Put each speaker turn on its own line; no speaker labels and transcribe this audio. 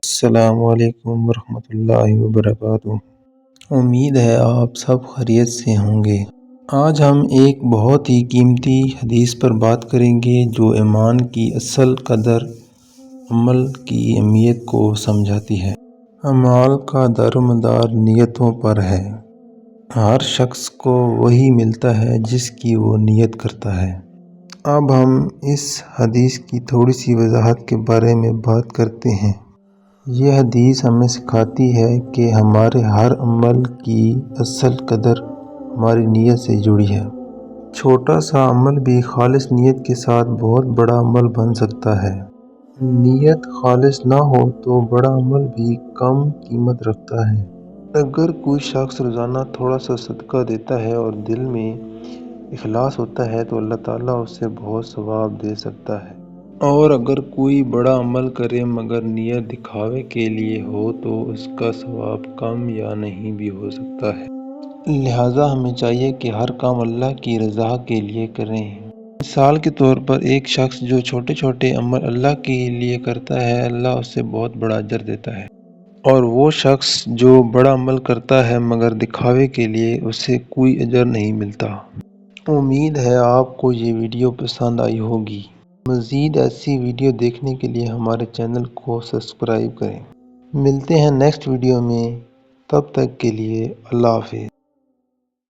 السلام علیکم ورحمۃ اللہ وبرکاتہ۔ امید ہے آپ سب خیریت سے ہوں گے۔ آج ہم ایک بہت ہی قیمتی حدیث پر بات کریں گے جو ایمان کی اصل قدر عمل کی اہمیت کو سمجھاتی ہے۔ اعمال کا دار و مدار نیتوں پر ہے۔ ہر شخص کو وہی ملتا ہے جس کی وہ نیت کرتا ہے۔ اب ہم اس حدیث کی تھوڑی سی وضاحت کے بارے میں بات کرتے ہیں۔ یہ حدیث ہمیں سکھاتی ہے کہ ہمارے ہر عمل کی اصل قدر ہماری نیت سے جڑی ہے۔ چھوٹا سا عمل بھی خالص نیت کے ساتھ بہت بڑا عمل بن سکتا ہے۔ نیت خالص نہ ہو تو بڑا عمل بھی کم قیمت رکھتا ہے۔ اگر کوئی شخص روزانہ تھوڑا سا صدقہ دیتا ہے اور دل میں اخلاص ہوتا ہے تو اللہ تعالیٰ اسے بہت ثواب دے سکتا ہے۔ اور اگر کوئی بڑا عمل کرے مگر نیت دکھاوے کے لیے ہو تو اس کا ثواب کم یا نہیں بھی ہو سکتا ہے۔ لہٰذا ہمیں چاہیے کہ ہر کام اللہ کی رضا کے لیے کریں۔ مثال کے طور پر ایک شخص جو چھوٹے چھوٹے عمل اللہ کے لیے کرتا ہے اللہ اسے بہت بڑا اجر دیتا ہے، اور وہ شخص جو بڑا عمل کرتا ہے مگر دکھاوے کے لیے اسے کوئی اجر نہیں ملتا۔ امید ہے آپ کو یہ ویڈیو پسند آئی ہوگی۔ مزید ایسی ویڈیو دیکھنے کے لیے ہمارے چینل کو سبسکرائب کریں۔ ملتے ہیں نیکسٹ ویڈیو میں، تب تک کے لیے اللہ حافظ۔